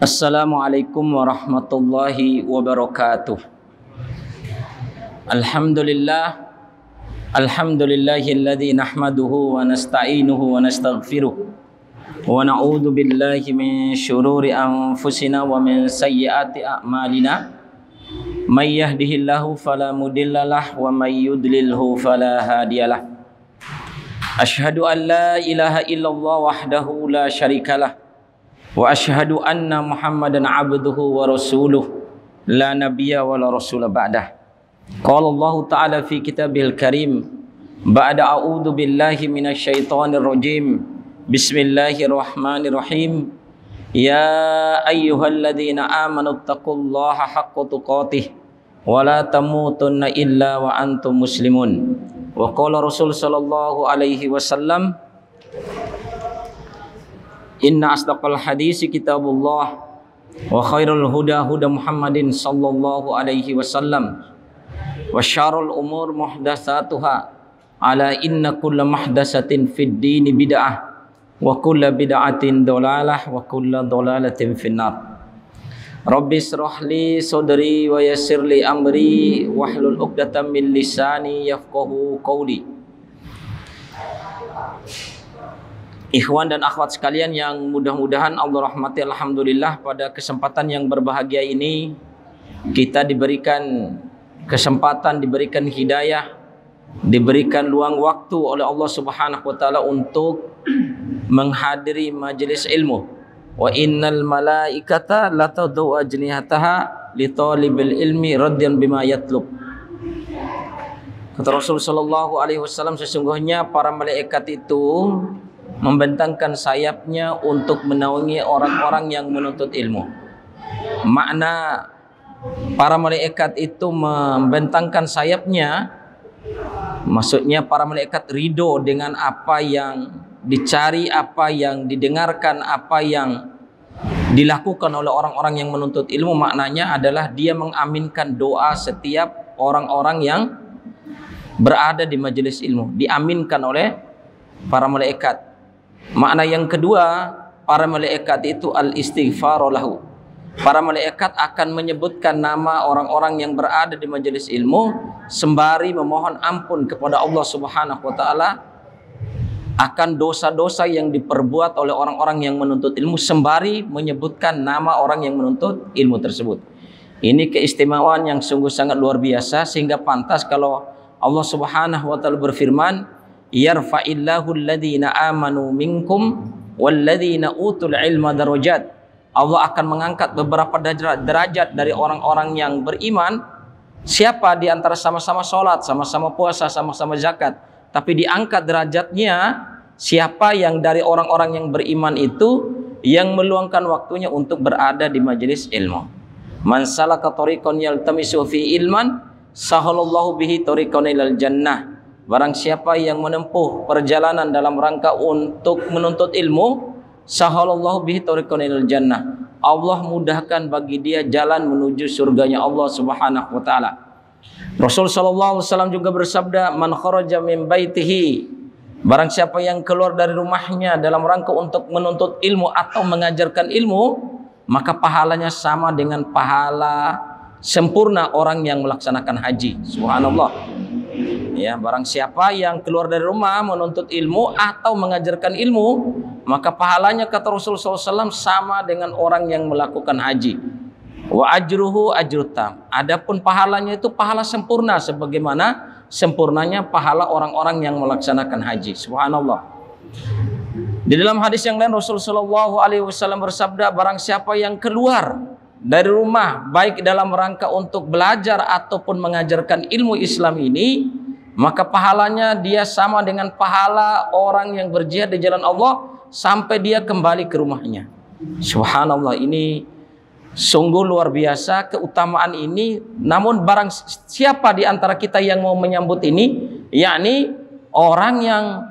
Assalamualaikum warahmatullahi wabarakatuh. Alhamdulillahilladzi nahmaduhu wa nasta'inuhu wa nastaghfiruh wa na'udzu billahi min syururi anfusina wa min sayyiati a'malina. May yahdihillahu fala mudhillalah wa may yudlilhu fala hadiyalah. Asyhadu an la ilaha illallah wahdahu la syarikalah wa asyhadu anna Muhammadan abduhu wa rasuluh la nabiyya wa la rasula ba'dah. Qala Allah Ta'ala fi kitabil karim ba'da a'udzu billahi minasyaitonir rajim. Bismillahirrahmanirrahim. Ya ayyuhalladzina amanu taqullaha haqqa tuqatih wa la tamutunna illa wa antum muslimun. Wa qala Rasul sallallahu alaihi wasallam, inna asdaqal hadisi kitabullah wa khairul huda huda Muhammadin sallallahu alaihi wasallam wa syarrul umur muhdatsatuha ala inna kulla muhdatsatin fid dini bid'ah wa kulla bid'atin dhalalah wa kulla dhalalatin finnar. Rabbi shrah li sadri wa yassir li amri wahlul 'uqdatam min lisani yafqahu qawli. Ikhwan dan akhwat sekalian yang mudah-mudahan Allah rahmati, alhamdulillah pada kesempatan yang berbahagia ini kita diberikan kesempatan, diberikan hidayah, diberikan luang waktu oleh Allah Subhanahu wa taala untuk menghadiri majelis ilmu. Wa innal malaikata latad'u ajnihataha li talibil ilmi radyan bima yatlub. Kata Rasul sallallahu alaihi wasallam, sesungguhnya para malaikat itu membentangkan sayapnya untuk menaungi orang-orang yang menuntut ilmu. Makna para malaikat itu membentangkan sayapnya, maksudnya para malaikat ridho dengan apa yang dicari, apa yang didengarkan, apa yang dilakukan oleh orang-orang yang menuntut ilmu. Maknanya adalah dia mengaminkan doa setiap orang-orang yang berada di majelis ilmu, diaminkan oleh para malaikat. Makna yang kedua, para malaikat itu al-istighfaru lahu. Para malaikat akan menyebutkan nama orang-orang yang berada di majelis ilmu sembari memohon ampun kepada Allah Subhanahu wa taala akan dosa-dosa yang diperbuat oleh orang-orang yang menuntut ilmu sembari menyebutkan nama orang yang menuntut ilmu tersebut. Ini keistimewaan yang sungguh sangat luar biasa, sehingga pantas kalau Allah Subhanahu wa taala berfirman, yarfa'illahu alladhina amanu minkum walladhina utul ilma darajat. Allah akan mengangkat beberapa derajat dari orang-orang yang beriman. Siapa di antara sama-sama sholat, sama-sama puasa, sama-sama zakat, tapi diangkat derajatnya siapa yang dari orang-orang yang beriman itu yang meluangkan waktunya untuk berada di majelis ilmu. Man salaka tariqan yaltamisu fi ilman sahalallahu bihi tariqan ilal jannah. Barang siapa yang menempuh perjalanan dalam rangka untuk menuntut ilmu, sahalallahu bihi tariqan ilal jannah. Allah mudahkan bagi dia jalan menuju surganya Allah Subhanahu wa taala. Rasul sallallahu alaihi wasallam juga bersabda, man kharaja min baitihi, barang siapa yang keluar dari rumahnya dalam rangka untuk menuntut ilmu atau mengajarkan ilmu, maka pahalanya sama dengan pahala sempurna orang yang melaksanakan haji. Subhanallah. Ya, barang siapa yang keluar dari rumah menuntut ilmu atau mengajarkan ilmu, maka pahalanya kata Rasulullah SAW sama dengan orang yang melakukan haji. Wa ajruhu ajrutam. Adapun pahalanya itu pahala sempurna sebagaimana sempurnanya pahala orang-orang yang melaksanakan haji. Subhanallah. Di dalam hadis yang lain Rasulullah SAW bersabda, barang siapa yang keluar dari rumah baik dalam rangka untuk belajar ataupun mengajarkan ilmu Islam ini, maka pahalanya dia sama dengan pahala orang yang berjihad di jalan Allah sampai dia kembali ke rumahnya. Subhanallah, ini sungguh luar biasa keutamaan ini. Namun barang siapa di antara kita yang mau menyambut ini, yakni orang yang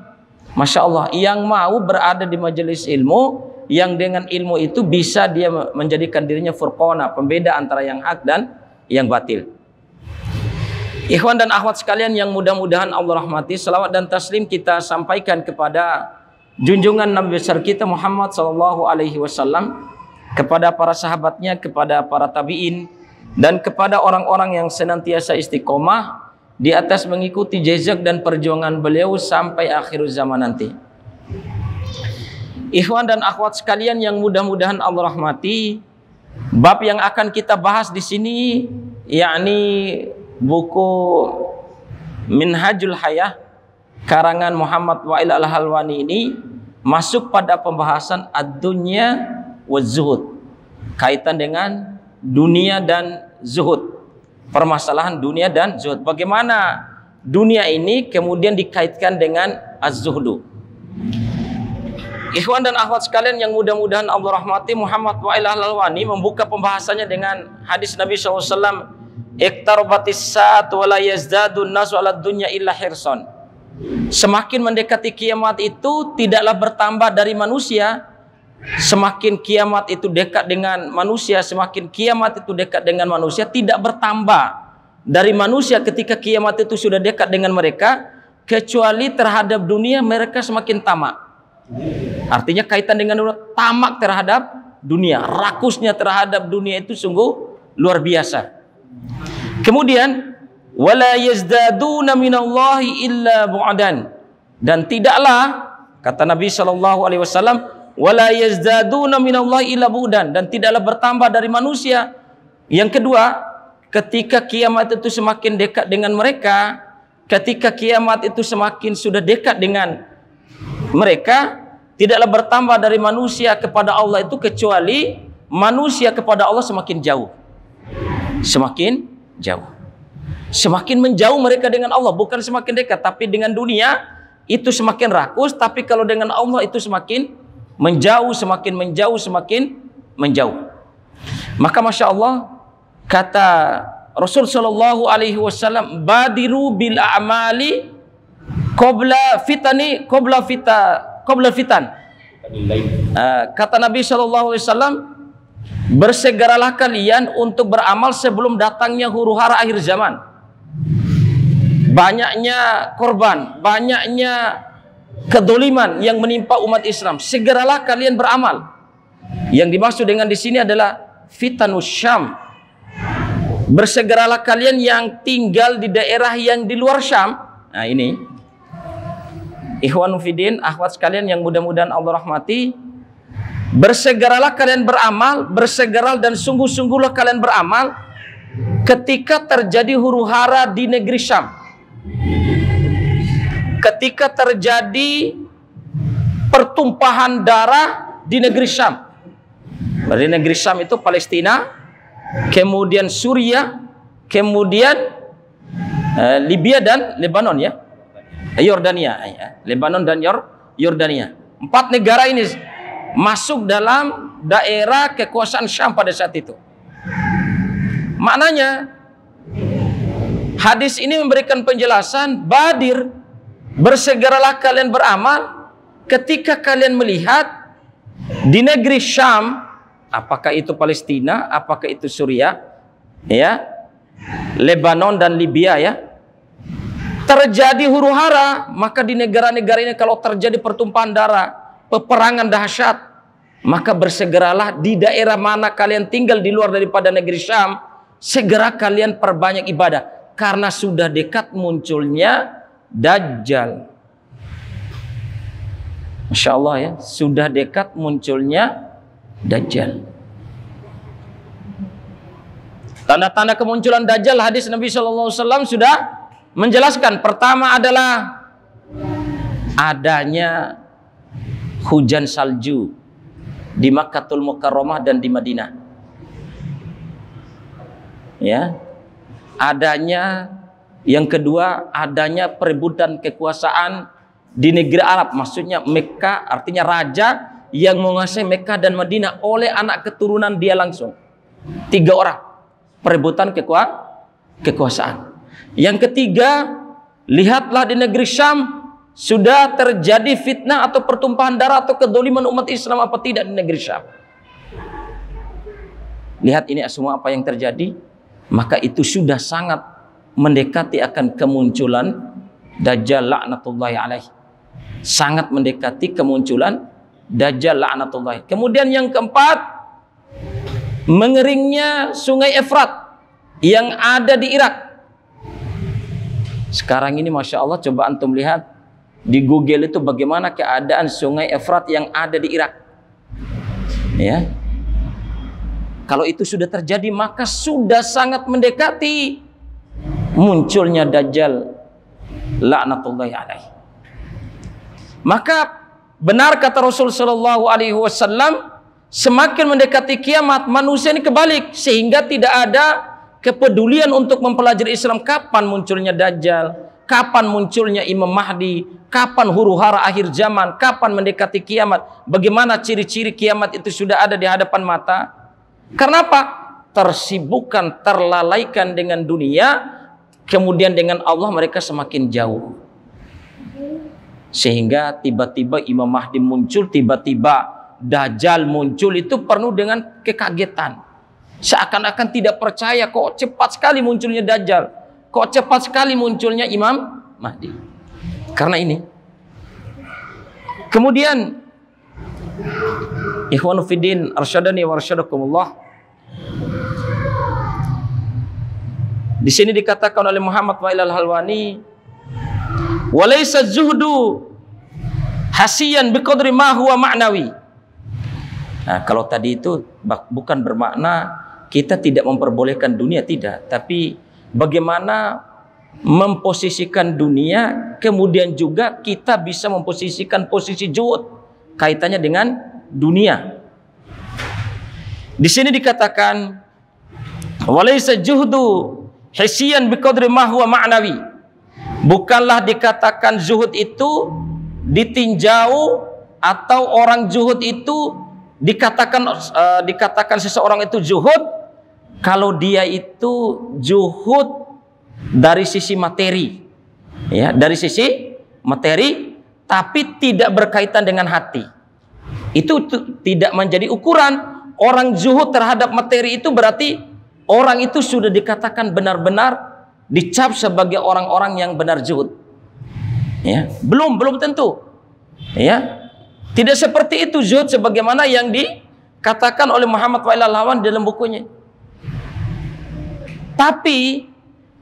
Masya Allah, yang mau berada di majelis ilmu, yang dengan ilmu itu bisa dia menjadikan dirinya furqana, pembeda antara yang hak dan yang batil. Ikhwan dan akhwat sekalian yang mudah-mudahan Allah rahmati, salawat dan taslim kita sampaikan kepada junjungan Nabi besar kita Muhammad sallallahu alaihi wasallam kepada para sahabatnya, kepada para tabi'in, dan kepada orang-orang yang senantiasa istiqomah di atas mengikuti jejak dan perjuangan beliau sampai akhir zaman nanti. Ikhwan dan akhwat sekalian yang mudah-mudahan Allah rahmati, bab yang akan kita bahas di sini yakni buku Minhajul Hayah karangan Muhammad Wa'il Al-Halwani ini masuk pada pembahasan ad-dunya wa zuhud, kaitan dengan dunia dan zuhud, permasalahan dunia dan zuhud. Bagaimana dunia ini kemudian dikaitkan dengan az-zuhdu. Ikhwan dan akhwat sekalian yang mudah-mudahan Allah rahmati, Muhammad Wa'il Al-Halwani membuka pembahasannya dengan hadis Nabi SAW, iqtarabatis saat wa la yazdadun nasu ala dunya illa hirsan. Semakin mendekati kiamat itu tidaklah bertambah dari manusia. Semakin kiamat itu dekat dengan manusia, semakin kiamat itu dekat dengan manusia, tidak bertambah dari manusia ketika kiamat itu sudah dekat dengan mereka, kecuali terhadap dunia mereka semakin tamak. Artinya kaitan dengan tamak terhadap dunia, rakusnya terhadap dunia itu sungguh luar biasa. Kemudian wala yazdaduna minallahi illa bu'dan, dan tidaklah, kata Nabi SAW, wala yazdaduna minallahi illa bu'dan, dan tidaklah bertambah dari manusia. Yang kedua, ketika kiamat itu semakin dekat dengan mereka, ketika kiamat itu semakin sudah dekat dengan mereka, tidaklah bertambah dari manusia kepada Allah itu kecuali manusia kepada Allah semakin jauh. Semakin jauh. Semakin menjauh mereka dengan Allah, bukan semakin dekat. Tapi dengan dunia itu semakin rakus, tapi kalau dengan Allah itu semakin menjauh, semakin menjauh, semakin menjauh. Maka Masya Allah, kata Rasul Sallallahu Alaihi Wasallam, badiru bil a'mali qabla fitan. Kata Nabi Sallallahu Alaihi Wasallam, bersegeralah kalian untuk beramal sebelum datangnya huru-hara akhir zaman. Banyaknya korban, banyaknya kedoliman yang menimpa umat Islam. Segeralah kalian beramal. Yang dimaksud dengan di sini adalah fitanus Syam. Bersegeralah kalian yang tinggal di daerah yang di luar Syam. Nah ini, ikhwan fillah, akhwat sekalian yang mudah-mudahan Allah rahmati, bersegeralah kalian beramal, bersegeralah dan sungguh-sungguhlah kalian beramal ketika terjadi huru-hara di negeri Syam. Ketika terjadi pertumpahan darah di negeri Syam. Di negeri Syam itu Palestina, kemudian Suriah, kemudian Libya dan Lebanon ya. Yordania ya. Lebanon dan Yordania. 4 negara ini masuk dalam daerah kekuasaan Syam pada saat itu. Maknanya hadis ini memberikan penjelasan, badir, bersegeralah kalian beramal ketika kalian melihat di negeri Syam, apakah itu Palestina, apakah itu Suriah, ya, Lebanon dan Libya ya, terjadi huru-hara. Maka di negara-negara ini kalau terjadi pertumpahan darah, peperangan dahsyat, maka bersegeralah di daerah mana kalian tinggal di luar daripada negeri Syam, segera kalian perbanyak ibadah. Karena sudah dekat munculnya Dajjal. Masya Allah ya, sudah dekat munculnya Dajjal. Tanda-tanda kemunculan Dajjal, hadis Nabi SAW sudah menjelaskan. Pertama adalah adanya hujan salju di Makkatul Mukarramah dan di Madinah. Ya. Adanya, yang kedua, adanya perebutan kekuasaan di negeri Arab, maksudnya Mekah, artinya raja yang menguasai Mekah dan Madinah oleh anak keturunan dia langsung. 3 orang perebutan kekuasaan. Yang ketiga, lihatlah di negeri Syam sudah terjadi fitnah atau pertumpahan darah atau kedoliman umat Islam apa tidak di negeri Syam. Lihat ini semua apa yang terjadi, maka itu sudah sangat mendekati akan kemunculan Dajjal laknatullahi alaih. Sangat mendekati kemunculan Dajjal laknatullahi. Kemudian yang keempat, mengeringnya sungai Efrat yang ada di Irak. Sekarang ini Masya Allah, coba antum lihat di Google itu bagaimana keadaan sungai Efrat yang ada di Irak. Ya, kalau itu sudah terjadi, maka sudah sangat mendekati munculnya Dajjal laknatullahi alaihi. Maka benar kata Rasul sallallahu alaihi wasallam, semakin mendekati kiamat manusia ini kebalik, sehingga tidak ada kepedulian untuk mempelajari Islam. Kapan munculnya Dajjal, kapan munculnya Imam Mahdi, kapan huru-hara akhir zaman, kapan mendekati kiamat, bagaimana ciri-ciri kiamat itu sudah ada di hadapan mata. Karena apa? Tersibukkan, terlalaikan dengan dunia, kemudian dengan Allah mereka semakin jauh. Sehingga tiba-tiba Imam Mahdi muncul, tiba-tiba Dajjal muncul, itu penuh dengan kekagetan. Seakan-akan tidak percaya, kok cepat sekali munculnya Dajjal, kok cepat sekali munculnya Imam Mahdi. Karena ini. Kemudian ikhwanu fiddin arsyadani wa arsyadakumullah, di sini dikatakan oleh Muhammad Wa'il al-Halwani, walaysa zuhdu hasiyan biqadri ma huwa ma'nawi. Nah, kalau tadi itu bukan bermakna kita tidak memperbolehkan dunia, tidak, tapi bagaimana memposisikan dunia, kemudian juga kita bisa memposisikan posisi zuhud kaitannya dengan dunia. Di sini dikatakan walaysa juhdu hisiyan biqadri ma huwa ma'nawi. Bukanlah dikatakan zuhud itu ditinjau, atau orang zuhud itu dikatakan seseorang itu zuhud kalau dia itu zuhud dari sisi materi, ya, dari sisi materi, tapi tidak berkaitan dengan hati. Itu tidak menjadi ukuran. Orang zuhud terhadap materi itu berarti orang itu sudah dikatakan benar-benar dicap sebagai orang-orang yang benar zuhud. Ya, belum tentu. Ya, tidak seperti itu zuhud sebagaimana yang dikatakan oleh Muhammad Wa'il al-Halwani dalam bukunya. Tapi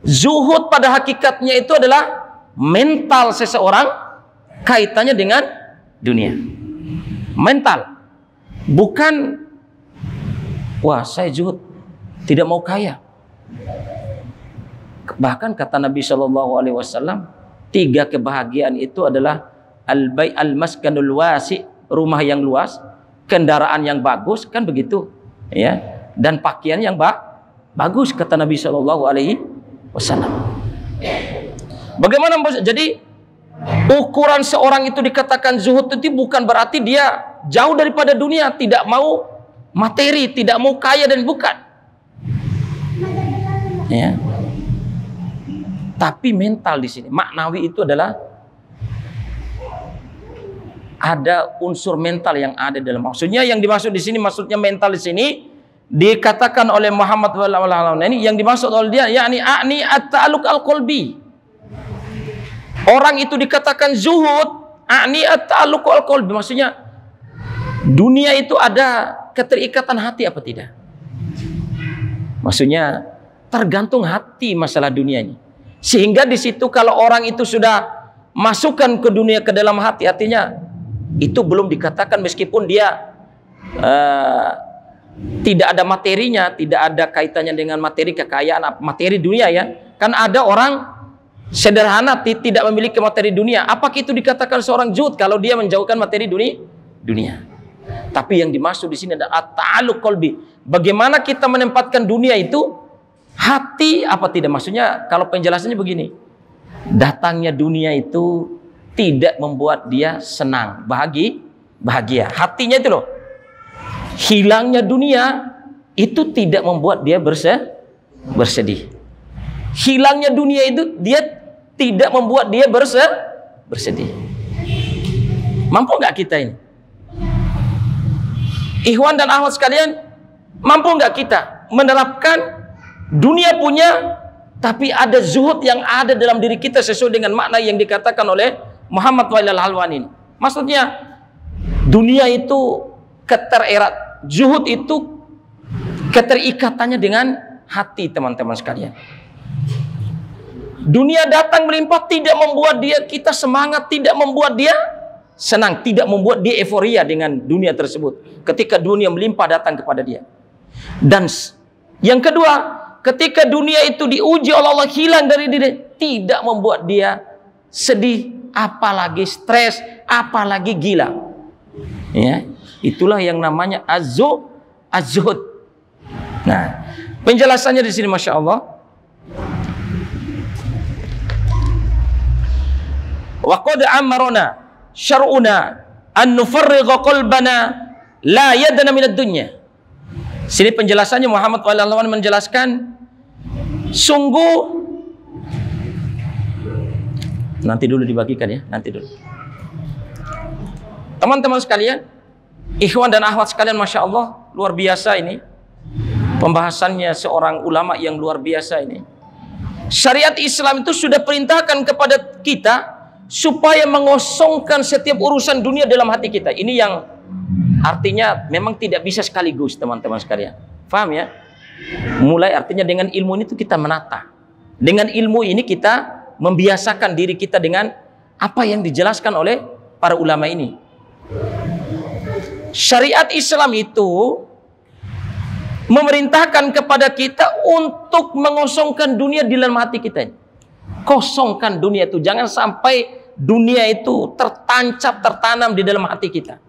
zuhud pada hakikatnya itu adalah mental seseorang kaitannya dengan dunia. Mental. Bukan, wah saya zuhud, tidak mau kaya. Bahkan kata Nabi SAW, 3 kebahagiaan itu adalah al-bai' al-maskanul wasi', rumah yang luas, kendaraan yang bagus, kan begitu, ya, dan pakaian yang bagus, kata Nabi SAW. Bagaimana? Jadi ukuran seorang itu dikatakan zuhud itu bukan berarti dia jauh daripada dunia, tidak mau materi, tidak mau kaya, dan bukan. Ya. Tapi mental di sini, maknawi itu adalah ada unsur mental yang ada dalam. Maksudnya yang dimaksud di sini, maksudnya mental di sini dikatakan oleh Muhammad Wa'il ini, yang dimaksud oleh dia yakni at-ta'alluq al-qalbi. Orang itu dikatakan zuhud, at-ta'alluq al-qalbi, maksudnya dunia itu ada keterikatan hati apa tidak? Maksudnya tergantung hati masalah dunianya. Sehingga di situ kalau orang itu sudah masukkan ke dunia ke dalam hati, artinya itu belum dikatakan, meskipun dia tidak ada materinya, tidak ada kaitannya dengan materi, kekayaan, materi dunia, ya. Kan ada orang sederhana tidak memiliki materi dunia. Apakah itu dikatakan seorang zuhud kalau dia menjauhkan materi dunia? Tapi yang dimaksud di sini adalah at-ta'alluq qalbi. Bagaimana kita menempatkan dunia itu hati apa tidak? Maksudnya kalau penjelasannya begini, datangnya dunia itu tidak membuat dia senang, bahagia. Hatinya itu loh. Hilangnya dunia itu tidak membuat dia bersedih. Hilangnya dunia itu dia tidak membuat dia bersedih. Mampu nggak kita ini? Ikhwan dan akhwat sekalian, mampu nggak kita menerapkan dunia punya, tapi ada zuhud yang ada dalam diri kita sesuai dengan makna yang dikatakan oleh Muhammad Wa'il al-Halwani. Maksudnya dunia itu ketererat, zuhud itu Keterikatannya dengan hati, teman-teman sekalian. Dunia datang melimpah tidak membuat kita semangat, tidak membuat dia senang, tidak membuat dia euforia dengan dunia tersebut. Ketika dunia melimpah datang kepada dia. Dan yang kedua, ketika dunia itu diuji oleh Allah hilang dari diri, tidak membuat dia sedih, apalagi stres, apalagi gila. Ya, itulah yang namanya az-zuhud. Nah, penjelasannya di sini Masya Allah. Wa qad amarna syar'una an nufarrigha qalbana la yadna minad dunya. Sini penjelasannya Muhammad SAW menjelaskan, sungguh nanti dulu dibagikan ya, nanti dulu. Teman-teman sekalian, ikhwan dan akhwat sekalian, Masya Allah, luar biasa ini pembahasannya seorang ulama yang luar biasa ini. Syariat Islam itu sudah perintahkan kepada kita supaya mengosongkan setiap urusan dunia dalam hati kita. Ini yang artinya memang tidak bisa sekaligus, teman-teman sekalian. Paham ya? Mulai artinya dengan ilmu ini tuh kita menata. Dengan ilmu ini kita membiasakan diri kita dengan apa yang dijelaskan oleh para ulama ini. Syariat Islam itu memerintahkan kepada kita untuk mengosongkan dunia di dalam hati kita. Kosongkan dunia itu, jangan sampai dunia itu tertancap, tertanam di dalam hati kita.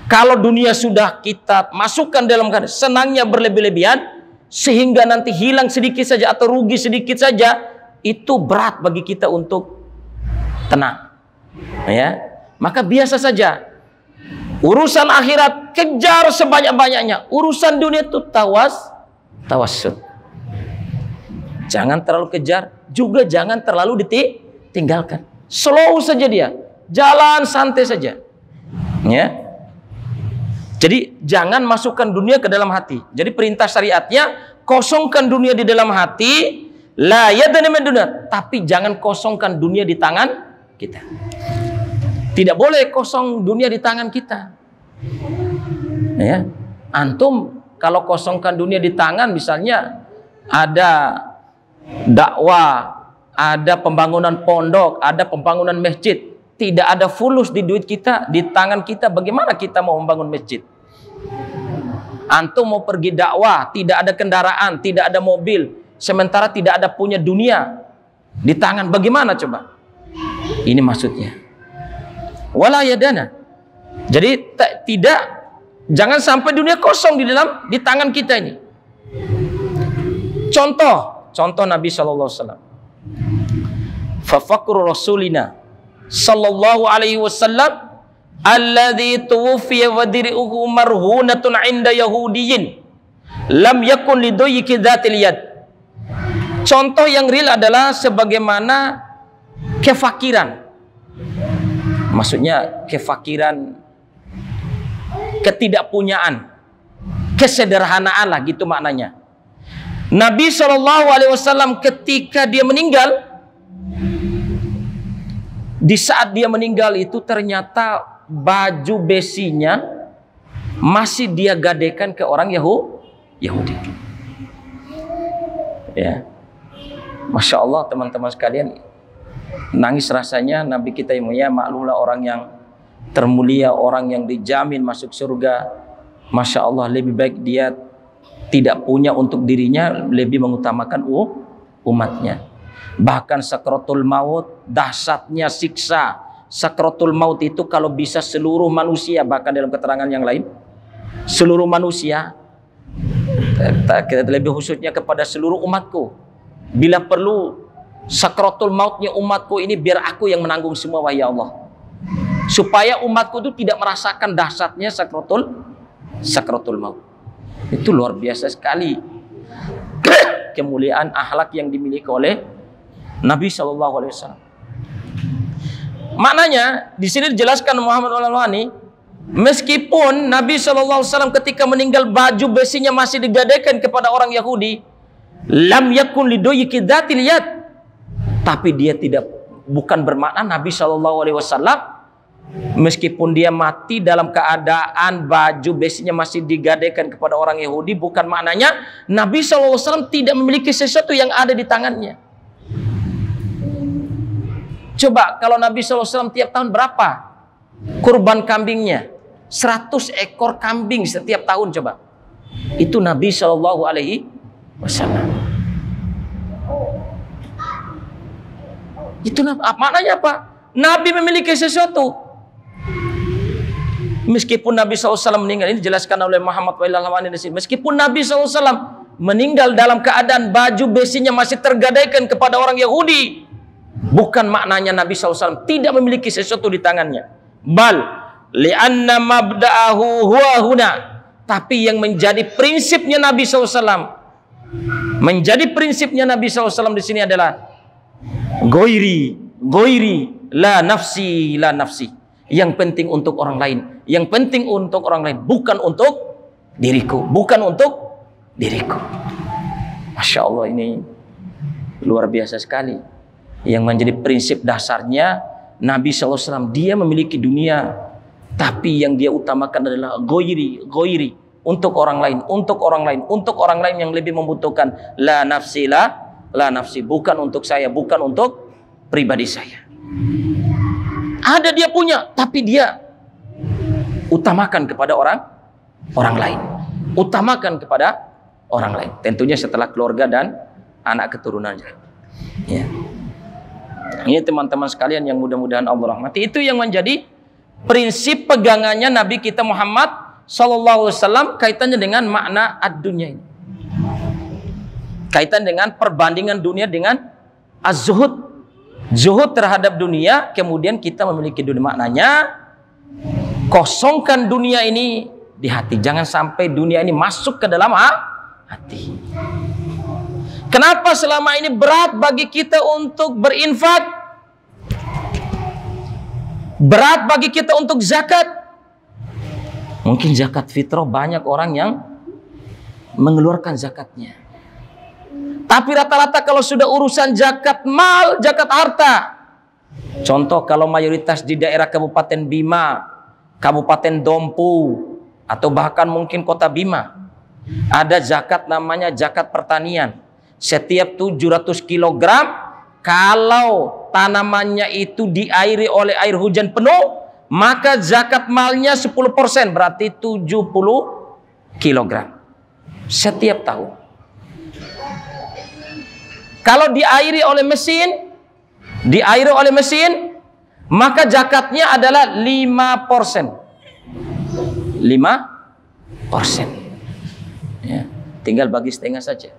Kalau dunia sudah kita masukkan dalam senangnya berlebih-lebihan, sehingga nanti hilang sedikit saja atau rugi sedikit saja, itu berat bagi kita untuk tenang. Ya, maka biasa saja. Urusan akhirat kejar sebanyak-banyaknya. Urusan dunia itu tawassut. Jangan terlalu kejar, juga jangan terlalu ditinggalkan. Slow saja dia, jalan santai saja. Ya. Jadi jangan masukkan dunia ke dalam hati. Jadi perintah syariatnya kosongkan dunia di dalam hati, la yadna min dunya, tapi jangan kosongkan dunia di tangan kita. Tidak boleh kosong dunia di tangan kita. Ya. Antum kalau kosongkan dunia di tangan, misalnya ada dakwah, ada pembangunan pondok, ada pembangunan masjid, tidak ada fulus di duit kita, di tangan kita, bagaimana kita mau membangun masjid? Antum mau pergi dakwah, tidak ada kendaraan, tidak ada mobil, sementara tidak ada punya dunia di tangan, bagaimana coba? Ini maksudnya. Wala yadana. Jadi jangan sampai dunia kosong di tangan kita ini. Contoh Nabi sallallahu alaihi wasallam. Fa faqru rasulina sallallahu alaihi wasallam alladzi tuwfiya wa dir'uhu marhunatun 'inda yahudiyyin lam yakun lidayki dzatil yad. Contoh yang real adalah sebagaimana kefakiran. Maksudnya kefakiran, ketidakpunyaan, kesederhanaan lah gitu maknanya. Nabi SAW ketika dia meninggal, di saat dia meninggal itu ternyata baju besinya masih dia gadekan ke orang Yahudi. Ya, Masya Allah teman-teman sekalian, nangis rasanya Nabi kita yang mulia, maklumlah orang yang termulia, orang yang dijamin masuk surga. Masya Allah, lebih baik dia tidak punya untuk dirinya, lebih mengutamakan umatnya. Bahkan sakratul maut, dahsyatnya siksa sakratul maut itu kalau bisa seluruh manusia, bahkan dalam keterangan yang lain seluruh manusia, lebih khususnya kepada seluruh umatku, bila perlu sakratul mautnya umatku ini biar aku yang menanggung semua, wahai Allah, supaya umatku itu tidak merasakan dahsyatnya sakratul maut. Itu luar biasa sekali kemuliaan akhlak yang dimiliki oleh Nabi SAW. Maknanya di sini dijelaskan Muhammad Al-Alwani, meskipun Nabi SAW ketika meninggal baju besinya masih digadaikan kepada orang Yahudi, lam yakun lidoyiki dzatil yad, tapi dia bukan bermakna Nabi SAW meskipun dia mati dalam keadaan baju besinya masih digadaikan kepada orang Yahudi, bukan maknanya Nabi SAW tidak memiliki sesuatu yang ada di tangannya. Coba kalau Nabi SAW tiap tahun berapa kurban kambingnya? 100 ekor kambing setiap tahun, coba. Itu Nabi SAW. Itu maknanya apa? Nabi memiliki sesuatu. Meskipun Nabi SAW meninggal, ini dijelaskan oleh Muhammad Wailalawan di sini. Meskipun Nabi SAW meninggal dalam keadaan baju besinya masih tergadaikan kepada orang Yahudi, bukan maknanya Nabi SAW tidak memiliki sesuatu di tangannya. Bal li'anna mabda'ahu huwa huna. Tapi yang menjadi prinsipnya Nabi SAW, menjadi prinsipnya Nabi SAW di sini adalah goiri la nafsi la nafsi. Yang penting untuk orang lain, yang penting untuk orang lain, bukan untuk diriku, bukan untuk diriku. Masya Allah, ini luar biasa sekali. Yang menjadi prinsip dasarnya Nabi SAW, dia memiliki dunia, tapi yang dia utamakan adalah goiri, untuk orang lain, untuk orang lain, untuk orang lain yang lebih membutuhkan. La nafsi la nafsi, bukan untuk saya, bukan untuk pribadi saya. Ada dia punya, tapi dia utamakan kepada orang lain, utamakan kepada orang lain. Tentunya setelah keluarga dan anak keturunannya. Ya. Ini teman-teman sekalian yang mudah-mudahan Allah rahmati. Itu yang menjadi prinsip pegangannya Nabi kita Muhammad SAW kaitannya dengan makna ad-dunya ini. Kaitan dengan perbandingan dunia dengan az-zuhud. Zuhud terhadap dunia, kemudian kita memiliki dunia. Maknanya kosongkan dunia ini di hati. Jangan sampai dunia ini masuk ke dalam hati. Kenapa selama ini berat bagi kita untuk berinfak? Berat bagi kita untuk zakat? Mungkin zakat fitrah banyak orang yang mengeluarkan zakatnya. Tapi rata-rata kalau sudah urusan zakat mal, zakat harta. Contoh kalau mayoritas di daerah Kabupaten Bima, Kabupaten Dompu, atau bahkan mungkin Kota Bima, ada zakat namanya zakat pertanian. Setiap 700 kg, kalau tanamannya itu diairi oleh air hujan penuh, maka zakat malnya 10%, berarti 70 kg setiap tahun. Kalau diairi oleh mesin, maka zakatnya adalah 5%. 5%. Ya, tinggal bagi setengah saja.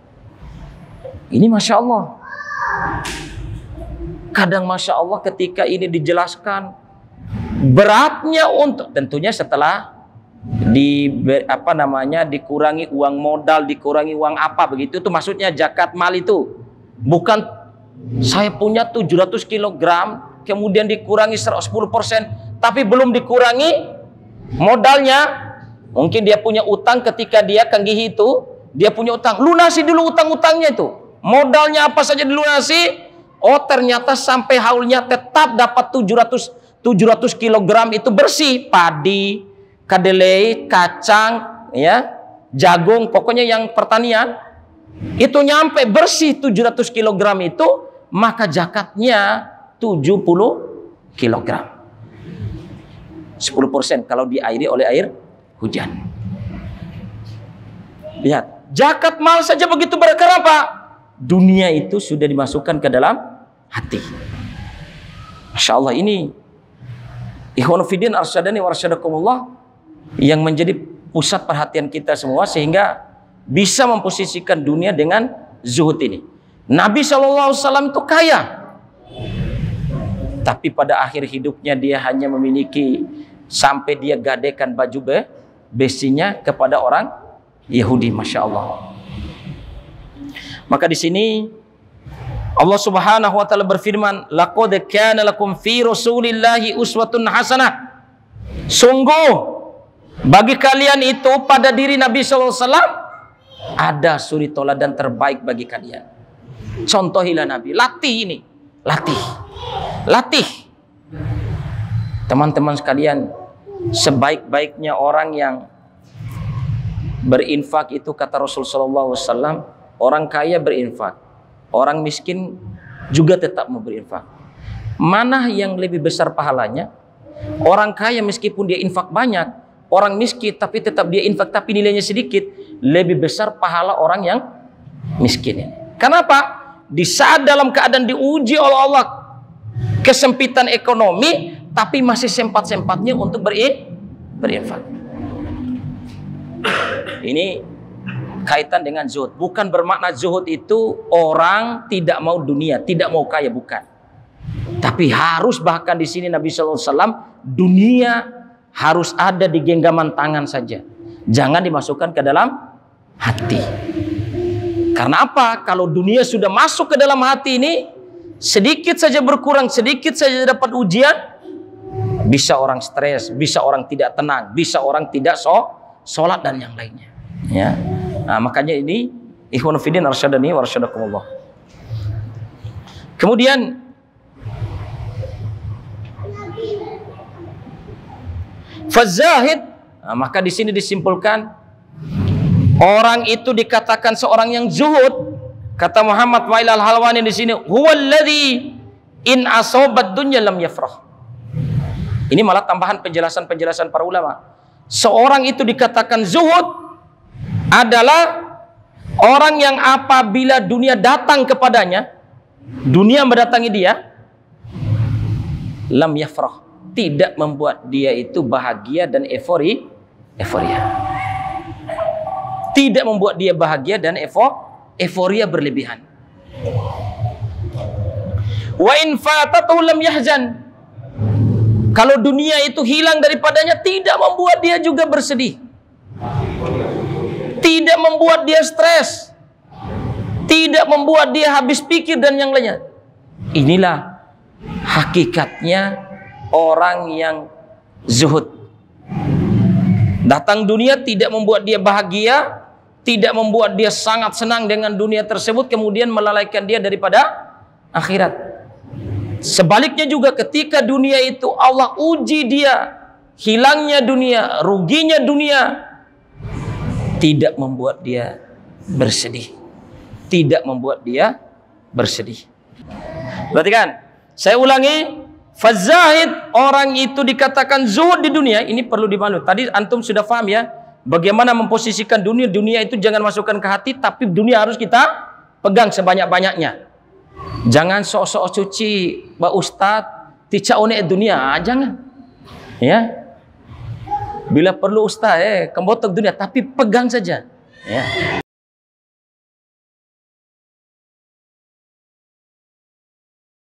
Ini Masya Allah. Kadang Masya Allah ketika ini dijelaskan beratnya untuk, tentunya setelah dikurangi uang modal, dikurangi uang apa begitu, itu maksudnya zakat mal itu. Bukan saya punya 700 kg kemudian dikurangi 10%, tapi belum dikurangi modalnya. Mungkin dia punya utang ketika dia kanggihi itu, dia punya utang, lunasi dulu utang-utangnya itu. Modalnya apa saja dilunasi. Oh, ternyata sampai haulnya tetap dapat 700 kg itu bersih. Padi, kedelai, kacang, ya, jagung, pokoknya yang pertanian. Itu nyampe bersih 700 kg itu, maka zakatnya 70 kg. 10% kalau diairi oleh air hujan. Lihat, zakat mal saja begitu berkah apa? Dunia itu sudah dimasukkan ke dalam hati. Masya Allah, ini ikhwan fillah arsyadani wa arsyadakumullah yang menjadi pusat perhatian kita semua, sehingga bisa memposisikan dunia dengan zuhud ini. Nabi SAW itu kaya, tapi pada akhir hidupnya dia hanya memiliki, sampai dia gadaikan baju besinya kepada orang Yahudi. Masya Allah. Maka di sini Allah Subhanahu wa taala berfirman, laqad kana lakum fi Rasulillahi uswatun hasanah. Sungguh bagi kalian itu pada diri Nabi SAW ada suri toladan terbaik bagi kalian. Contohilah Nabi, latih ini, latih. Teman-teman sekalian, sebaik-baiknya orang yang berinfak itu kata Rasulullah SAW, orang kaya berinfak, orang miskin juga tetap mau berinfak. Mana yang lebih besar pahalanya? Orang kaya meskipun dia infak banyak, orang miskin tapi tetap dia infak tapi nilainya sedikit, lebih besar pahala orang yang miskin ini. Kenapa? Di saat dalam keadaan diuji oleh Allah kesempitan ekonomi, tapi masih sempat-sempatnya untuk berinfak. Ini kaitan dengan zuhud. Bukan bermakna zuhud itu orang tidak mau dunia, tidak mau kaya, bukan. Tapi harus, bahkan di sini Nabi SAW, dunia harus ada di genggaman tangan saja. Jangan dimasukkan ke dalam hati. Karena apa? Kalau dunia sudah masuk ke dalam hati ini, sedikit saja berkurang, sedikit saja dapat ujian, bisa orang stres, bisa orang tidak tenang, bisa orang tidak sholat dan yang lainnya. Ya, nah, makanya ini ikhwan fillah arsyadani wa arsyadakumullah. Kemudian fazahid, nah, maka di sini disimpulkan orang itu dikatakan seorang yang zuhud. Kata Muhammad Wa'il al-Halwani di sini, huwallazi in asobat dunya lam yafrah. Ini malah tambahan penjelasan-penjelasan para ulama. Seorang itu dikatakan zuhud adalah orang yang apabila dunia datang kepadanya, dunia mendatangi dia, lam yafrah, tidak membuat dia itu bahagia dan euforia. Tidak membuat dia bahagia dan euforia berlebihan. Wa in fatatuhu lam yahzan. Kalau dunia itu hilang daripadanya, tidak membuat dia juga bersedih. Tidak membuat dia stres. Tidak membuat dia habis pikir dan yang lainnya. Inilah hakikatnya orang yang zuhud. Datang dunia tidak membuat dia bahagia, tidak membuat dia sangat senang dengan dunia tersebut, kemudian melalaikan dia daripada akhirat. Sebaliknya juga ketika dunia itu Allah uji dia, hilangnya dunia, ruginya dunia, tidak membuat dia bersedih. Tidak membuat dia bersedih. Berarti kan, saya ulangi, fazahid, orang itu dikatakan zuhud di dunia. Ini perlu dimaklumi. Tadi antum sudah paham ya, bagaimana memposisikan dunia. Dunia itu jangan masukkan ke hati, tapi dunia harus kita pegang sebanyak-banyaknya. Jangan sok-sok suci, Pak Ustadz, tica one dunia, jangan. Ya, bila perlu Ustadz, kembotok dunia, tapi pegang saja. Ya,